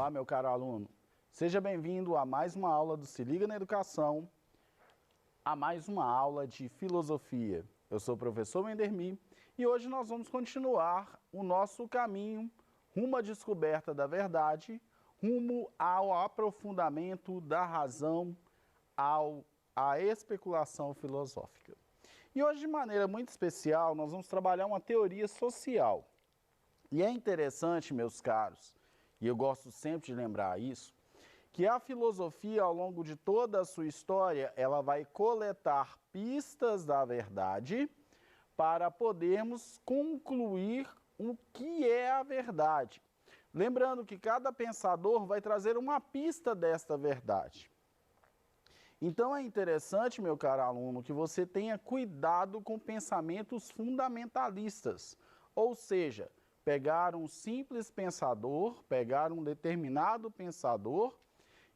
Olá, meu caro aluno. Seja bem-vindo a mais uma aula do Se Liga na Educação, a mais uma aula de filosofia. Eu sou o professor Wendermi e hoje nós vamos continuar o nosso caminho rumo à descoberta da verdade, rumo ao aprofundamento da razão, à especulação filosófica. E hoje, de maneira muito especial, nós vamos trabalhar uma teoria social. E é interessante, meus caros, e eu gosto sempre de lembrar isso, que a filosofia, ao longo de toda a sua história, ela vai coletar pistas da verdade para podermos concluir o que é a verdade. Lembrando que cada pensador vai trazer uma pista desta verdade. Então é interessante, meu caro aluno, que você tenha cuidado com pensamentos fundamentalistas, ou seja, pegar um simples pensador, pegar um determinado pensador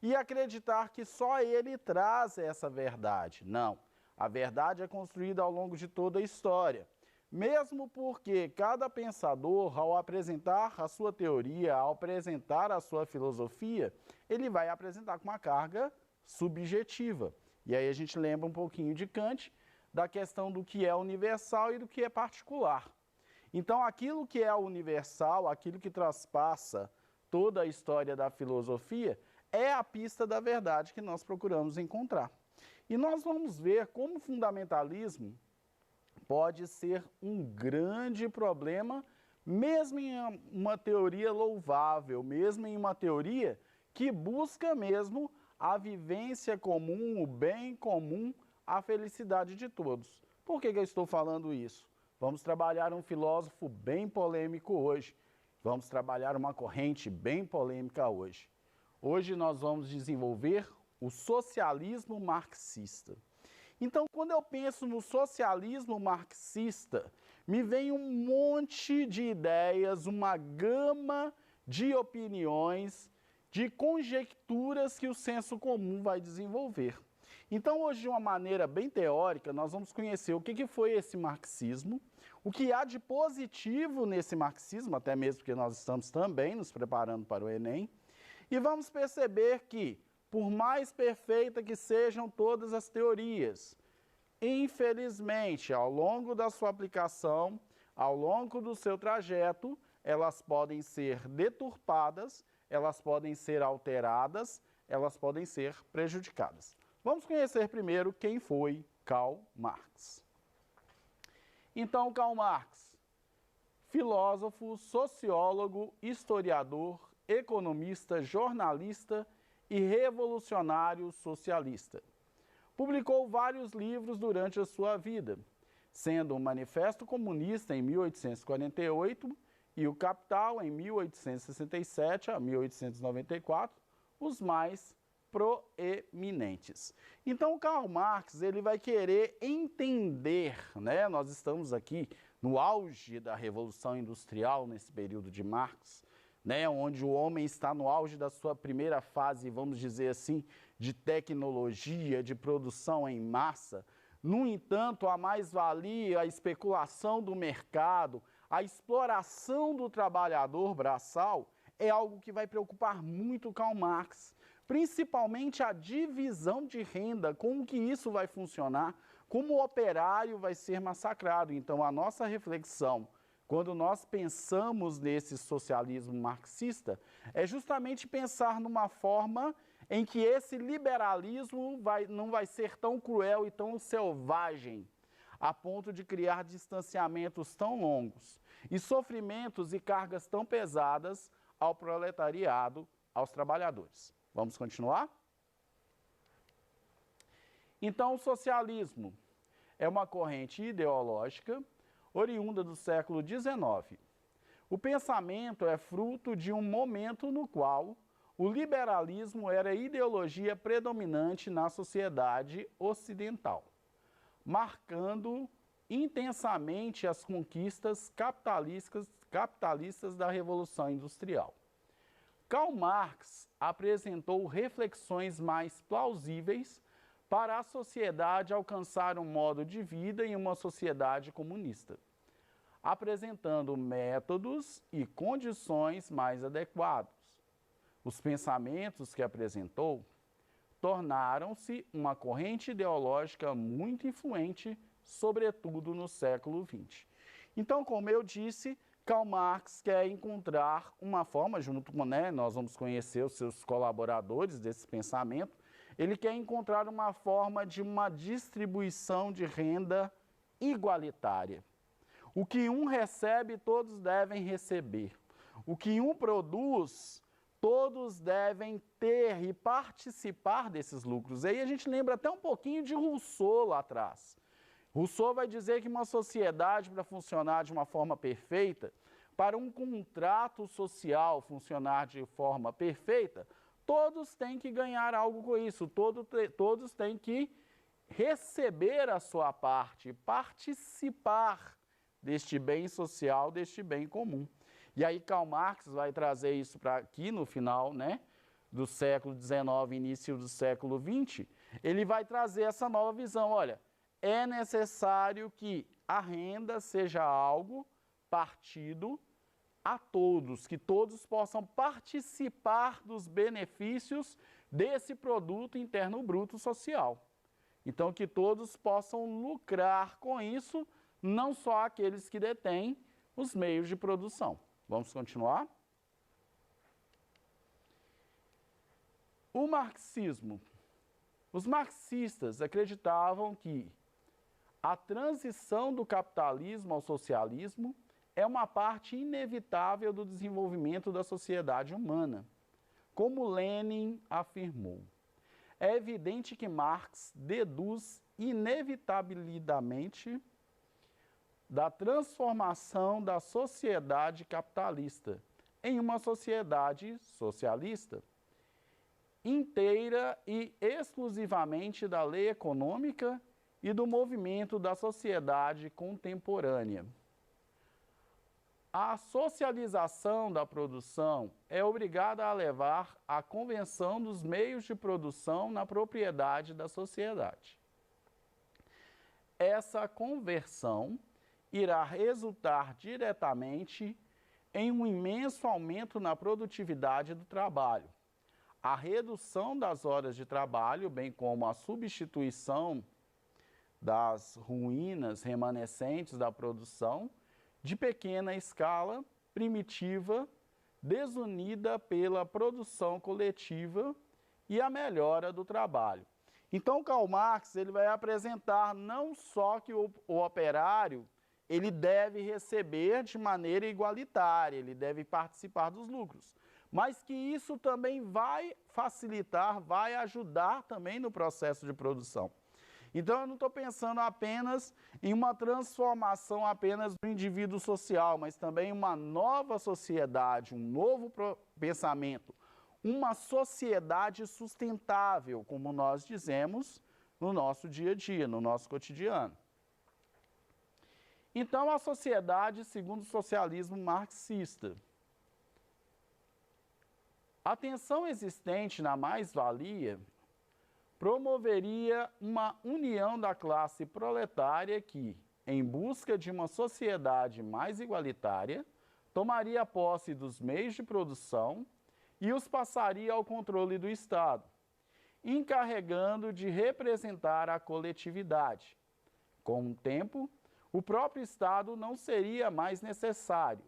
e acreditar que só ele traz essa verdade. Não, a verdade é construída ao longo de toda a história. Mesmo porque cada pensador, ao apresentar a sua teoria, ao apresentar a sua filosofia, ele vai apresentar com uma carga subjetiva. E aí a gente lembra um pouquinho de Kant, da questão do que é universal e do que é particular. Então, aquilo que é universal, aquilo que traspassa toda a história da filosofia, é a pista da verdade que nós procuramos encontrar. E nós vamos ver como o fundamentalismo pode ser um grande problema, mesmo em uma teoria louvável, mesmo em uma teoria que busca mesmo a vivência comum, o bem comum, a felicidade de todos. Por que eu estou falando isso? Vamos trabalhar um filósofo bem polêmico hoje. Vamos trabalhar uma corrente bem polêmica hoje. Hoje nós vamos desenvolver o socialismo marxista. Então, quando eu penso no socialismo marxista, me vem um monte de ideias, uma gama de opiniões, de conjecturas que o senso comum vai desenvolver. Então, hoje, de uma maneira bem teórica, nós vamos conhecer o que foi esse marxismo, o que há de positivo nesse marxismo, até mesmo porque nós estamos também nos preparando para o Enem, e vamos perceber que, por mais perfeita que sejam todas as teorias, infelizmente, ao longo da sua aplicação, ao longo do seu trajeto, elas podem ser deturpadas, elas podem ser alteradas, elas podem ser prejudicadas. Vamos conhecer primeiro quem foi Karl Marx. Então, Karl Marx, filósofo, sociólogo, historiador, economista, jornalista e revolucionário socialista. Publicou vários livros durante a sua vida, sendo o Manifesto Comunista em 1848 e o Capital em 1867 a 1894, os mais proeminentes. Então, Karl Marx, ele vai querer entender, né? Nós estamos aqui no auge da Revolução Industrial, nesse período de Marx, né? Onde o homem está no auge da sua primeira fase, vamos dizer assim, de tecnologia, de produção em massa. No entanto, a mais-valia, a especulação do mercado, a exploração do trabalhador braçal é algo que vai preocupar muito Karl Marx, principalmente a divisão de renda, como que isso vai funcionar, como o operário vai ser massacrado. Então, a nossa reflexão, quando nós pensamos nesse socialismo marxista, é justamente pensar numa forma em que esse liberalismo não vai ser tão cruel e tão selvagem, a ponto de criar distanciamentos tão longos e sofrimentos e cargas tão pesadas ao proletariado, aos trabalhadores. Vamos continuar? Então, o socialismo é uma corrente ideológica oriunda do século XIX. O pensamento é fruto de um momento no qual o liberalismo era a ideologia predominante na sociedade ocidental, marcando intensamente as conquistas capitalistas da Revolução Industrial. Karl Marx apresentou reflexões mais plausíveis para a sociedade alcançar um modo de vida em uma sociedade comunista, apresentando métodos e condições mais adequados. os pensamentos que apresentou tornaram-se uma corrente ideológica muito influente, sobretudo no século XX. Então, como eu disse, Karl Marx quer encontrar uma forma, junto com, nós vamos conhecer os seus colaboradores desse pensamento, ele quer encontrar uma forma de uma distribuição de renda igualitária. O que um recebe, todos devem receber. O que um produz, todos devem ter e participar desses lucros. Aí a gente lembra até um pouquinho de Rousseau lá atrás. Rousseau vai dizer que uma sociedade, para funcionar de uma forma perfeita, para um contrato social funcionar de forma perfeita, todos têm que ganhar algo com isso, todos têm que receber a sua parte, participar deste bem social, deste bem comum. E aí Karl Marx vai trazer isso para aqui no final, do século XIX, início do século XX, ele vai trazer essa nova visão. Olha, é necessário que a renda seja algo partido a todos, que todos possam participar dos benefícios desse produto interno bruto social. Então, que todos possam lucrar com isso, não só aqueles que detêm os meios de produção. Vamos continuar? O marxismo. Os marxistas acreditavam que a transição do capitalismo ao socialismo é uma parte inevitável do desenvolvimento da sociedade humana, como Lenin afirmou. É evidente que Marx deduz inevitabilidade da transformação da sociedade capitalista em uma sociedade socialista, inteira e exclusivamente da lei econômica e do movimento da sociedade contemporânea. A socialização da produção é obrigada a levar à convenção dos meios de produção na propriedade da sociedade. Essa conversão irá resultar diretamente em um imenso aumento na produtividade do trabalho, a redução das horas de trabalho, bem como a substituição das ruínas remanescentes da produção, de pequena escala, primitiva, desunida pela produção coletiva e a melhora do trabalho. Então, Karl Marx ele vai apresentar não só que o operário ele deve receber de maneira igualitária, ele deve participar dos lucros, mas que isso também vai facilitar, vai ajudar também no processo de produção. Então, eu não estou pensando apenas em uma transformação apenas do indivíduo social, mas também uma nova sociedade, um novo pensamento, uma sociedade sustentável, como nós dizemos no nosso dia a dia, no nosso cotidiano. Então, a sociedade segundo o socialismo marxista. A tensão existente na mais-valia promoveria uma união da classe proletária que, em busca de uma sociedade mais igualitária, tomaria posse dos meios de produção e os passaria ao controle do Estado, encarregando de representar a coletividade. Com o tempo, o próprio Estado não seria mais necessário,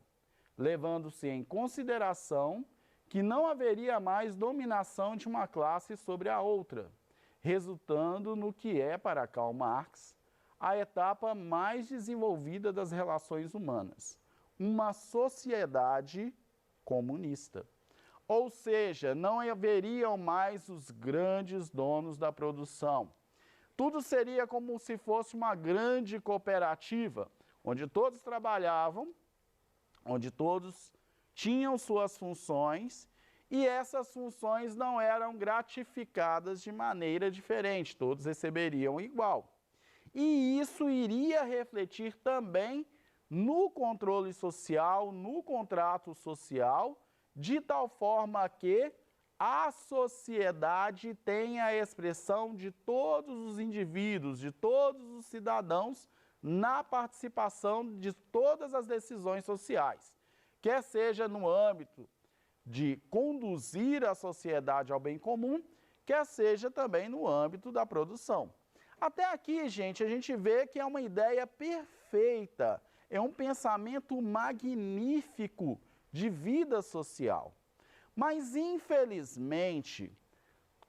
levando-se em consideração que não haveria mais dominação de uma classe sobre a outra, resultando no que é, para Karl Marx, a etapa mais desenvolvida das relações humanas, uma sociedade comunista. Ou seja, não haveriam mais os grandes donos da produção. Tudo seria como se fosse uma grande cooperativa, onde todos trabalhavam, onde todos tinham suas funções, e essas funções não eram gratificadas de maneira diferente, todos receberiam igual. E isso iria refletir também no controle social, no contrato social, de tal forma que a sociedade tenha a expressão de todos os indivíduos, de todos os cidadãos, na participação de todas as decisões sociais, quer seja no âmbito de conduzir a sociedade ao bem comum, quer seja também no âmbito da produção. Até aqui, gente, a gente vê que é uma ideia perfeita, é um pensamento magnífico de vida social. Mas, infelizmente,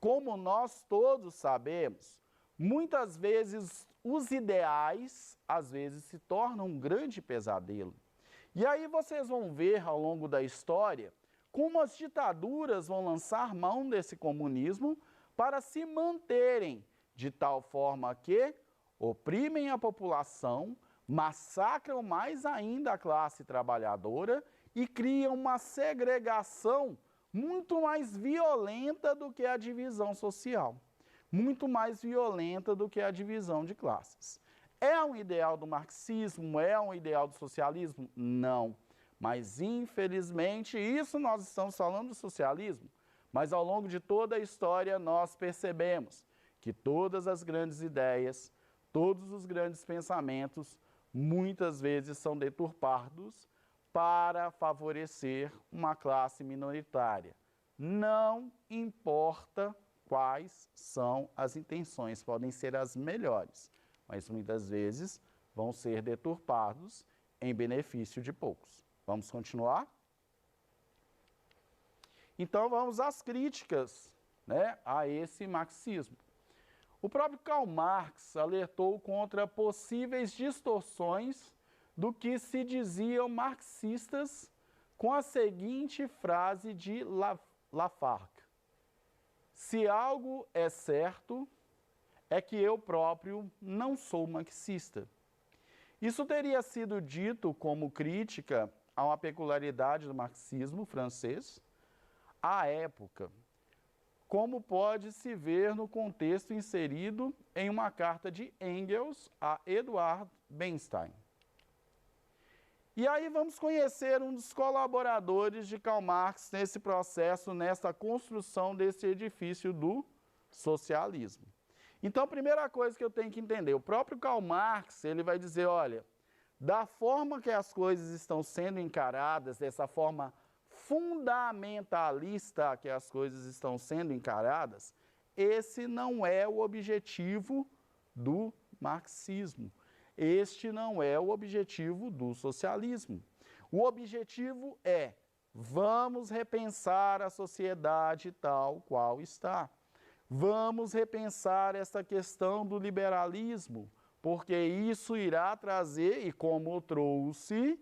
como nós todos sabemos, muitas vezes os ideais, às vezes, se tornam um grande pesadelo. E aí vocês vão ver ao longo da história como as ditaduras vão lançar mão desse comunismo para se manterem de tal forma que oprimem a população, massacram mais ainda a classe trabalhadora e criam uma segregação muito mais violenta do que a divisão social, muito mais violenta do que a divisão de classes. É um ideal do marxismo? É um ideal do socialismo? Não. Mas, infelizmente, isso nós estamos falando do socialismo, mas ao longo de toda a história nós percebemos que todas as grandes ideias, todos os grandes pensamentos, muitas vezes são deturpados para favorecer uma classe minoritária. Não importa quais são as intenções, podem ser as melhores, mas muitas vezes vão ser deturpados em benefício de poucos. Vamos continuar? Então vamos às críticas, né, a esse marxismo. O próprio Karl Marx alertou contra possíveis distorções do que se diziam marxistas com a seguinte frase de Lafargue: se algo é certo, é que eu próprio não sou marxista. Isso teria sido dito como crítica a uma peculiaridade do marxismo francês à época, como pode se ver no contexto inserido em uma carta de Engels a Eduard Bernstein. E aí vamos conhecer um dos colaboradores de Karl Marx nesse processo, nessa construção desse edifício do socialismo. Então, a primeira coisa que eu tenho que entender, o próprio Karl Marx, ele vai dizer, olha, da forma que as coisas estão sendo encaradas, dessa forma fundamentalista que as coisas estão sendo encaradas, esse não é o objetivo do marxismo. Este não é o objetivo do socialismo. O objetivo é, vamos repensar a sociedade tal qual está. Vamos repensar essa questão do liberalismo, porque isso irá trazer, e como trouxe,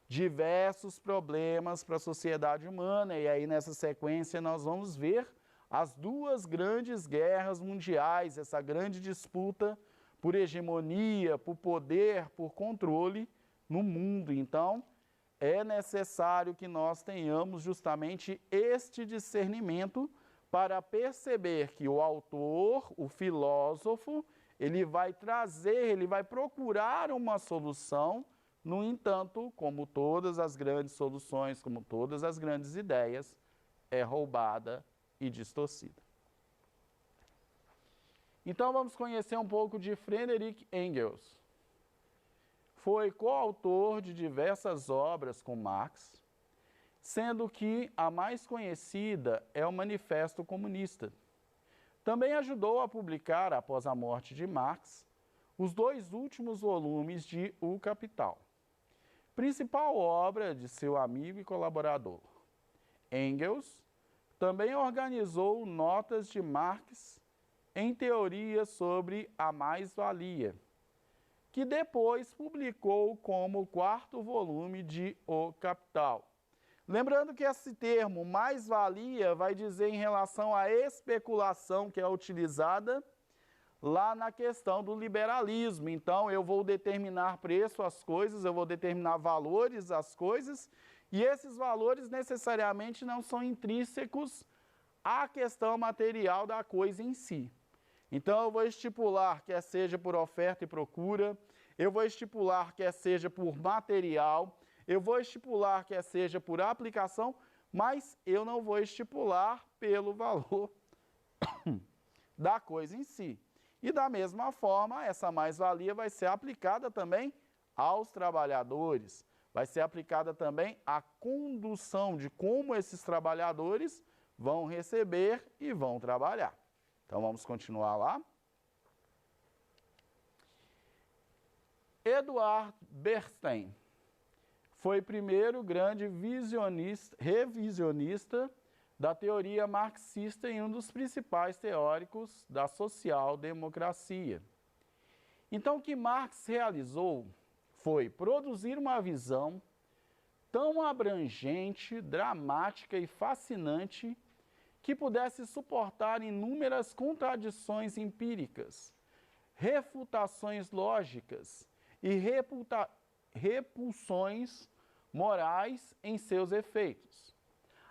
diversos problemas para a sociedade humana. E aí, nessa sequência, nós vamos ver as duas grandes guerras mundiais, essa grande disputa por hegemonia, por poder, por controle no mundo. Então, é necessário que nós tenhamos justamente este discernimento para perceber que o autor, o filósofo, ele vai trazer, ele vai procurar uma solução. No entanto, como todas as grandes soluções, como todas as grandes ideias, é roubada e distorcida. Então vamos conhecer um pouco de Friedrich Engels. Foi coautor de diversas obras com Marx, sendo que a mais conhecida é o Manifesto Comunista. Também ajudou a publicar, após a morte de Marx, os 2 últimos volumes de O Capital, principal obra de seu amigo e colaborador. Engels também organizou notas de Marx em teoria sobre a mais-valia, que depois publicou como 4º volume de O Capital. Lembrando que esse termo mais-valia vai dizer em relação à especulação que é utilizada lá na questão do liberalismo. Então, eu vou determinar preço às coisas, eu vou determinar valores às coisas, e esses valores necessariamente não são intrínsecos à questão material da coisa em si. Então, eu vou estipular quer seja por oferta e procura, eu vou estipular quer seja por material, eu vou estipular quer seja por aplicação, mas eu não vou estipular pelo valor da coisa em si. E da mesma forma, essa mais-valia vai ser aplicada também aos trabalhadores. vai ser aplicada também a condução de como esses trabalhadores vão receber e vão trabalhar. Então, vamos continuar lá. Eduard Bernstein foi o primeiro grande revisionista da teoria marxista e um dos principais teóricos da social-democracia. Então, o que Marx realizou foi produzir uma visão tão abrangente, dramática e fascinante que pudesse suportar inúmeras contradições empíricas, refutações lógicas e repulsões morais em seus efeitos.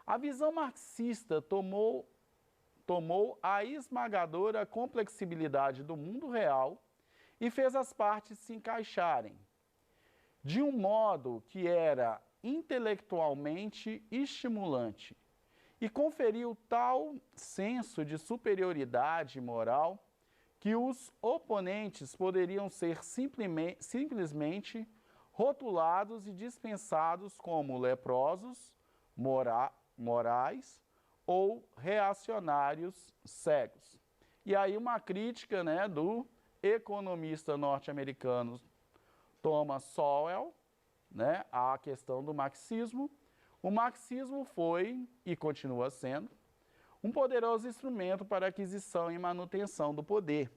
A visão marxista tomou a esmagadora complexibilidade do mundo real e fez as partes se encaixarem de um modo que era intelectualmente estimulante e conferiu tal senso de superioridade moral que os oponentes poderiam ser simplesmente rotulados e dispensados como leprosos, morais ou reacionários cegos. E aí uma crítica, né, do economista norte-americano Thomas Sowell, né, à questão do marxismo. O marxismo foi, e continua sendo, um poderoso instrumento para a aquisição e manutenção do poder.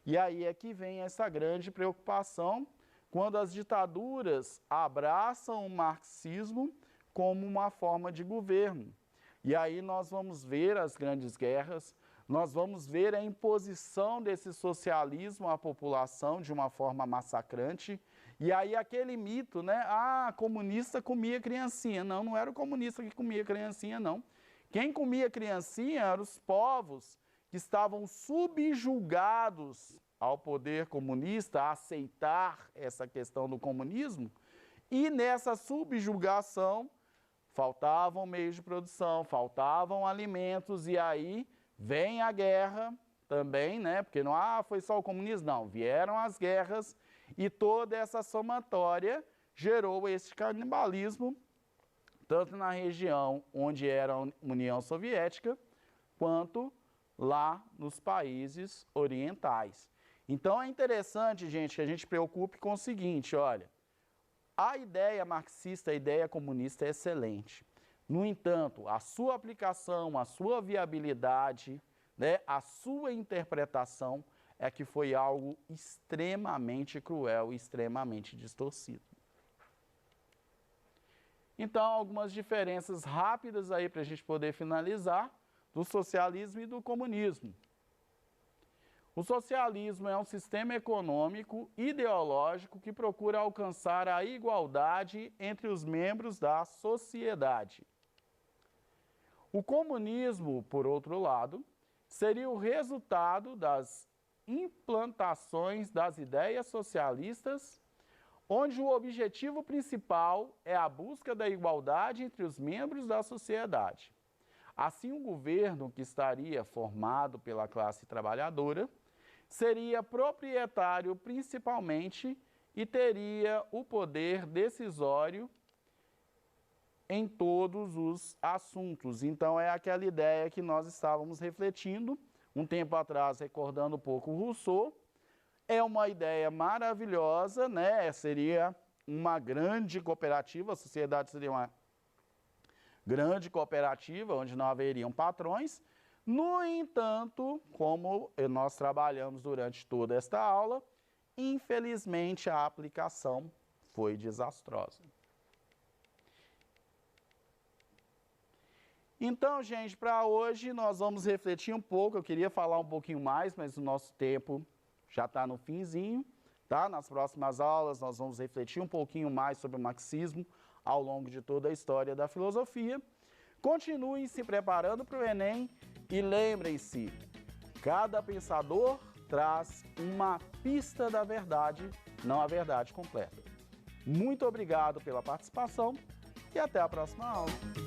E aí é que vem essa grande preocupação quando as ditaduras abraçam o marxismo como uma forma de governo. E aí nós vamos ver as grandes guerras, nós vamos ver a imposição desse socialismo à população de uma forma massacrante. E aí aquele mito, né? Ah, comunista comia criancinha. Não, não era o comunista que comia criancinha, não. Quem comia criancinha eram os povos que estavam subjugados ao poder comunista, a aceitar essa questão do comunismo. E nessa subjugação faltavam meios de produção, faltavam alimentos, e aí vem a guerra também, né? Porque não foi só o comunismo, não. Vieram as guerras e toda essa somatória gerou esse canibalismo, tanto na região onde era a União Soviética, quanto lá nos países orientais. Então é interessante, gente, que a gente preocupe com o seguinte, olha, a ideia marxista, a ideia comunista é excelente. No entanto, a sua aplicação, a sua viabilidade, né, a sua interpretação é que foi algo extremamente cruel e extremamente distorcido. Então, algumas diferenças rápidas aí para a gente poder finalizar do socialismo e do comunismo. O socialismo é um sistema econômico ideológico que procura alcançar a igualdade entre os membros da sociedade. O comunismo, por outro lado, seria o resultado das implantações das ideias socialistas, onde o objetivo principal é a busca da igualdade entre os membros da sociedade. Assim, o governo, que estaria formado pela classe trabalhadora, seria proprietário principalmente e teria o poder decisório em todos os assuntos. Então, é aquela ideia que nós estávamos refletindo um tempo atrás, recordando um pouco o Rousseau. É uma ideia maravilhosa, né? Seria uma grande cooperativa, a sociedade seria uma grande cooperativa, onde não haveriam patrões. No entanto, como nós trabalhamos durante toda esta aula, infelizmente a aplicação foi desastrosa. Então, gente, para hoje nós vamos refletir um pouco. Eu queria falar um pouquinho mais, mas o nosso tempo já está no finzinho, tá? Nas próximas aulas nós vamos refletir um pouquinho mais sobre o marxismo ao longo de toda a história da filosofia. Continuem se preparando para o Enem e lembrem-se, cada pensador traz uma pista da verdade, não a verdade completa. Muito obrigado pela participação e até a próxima aula.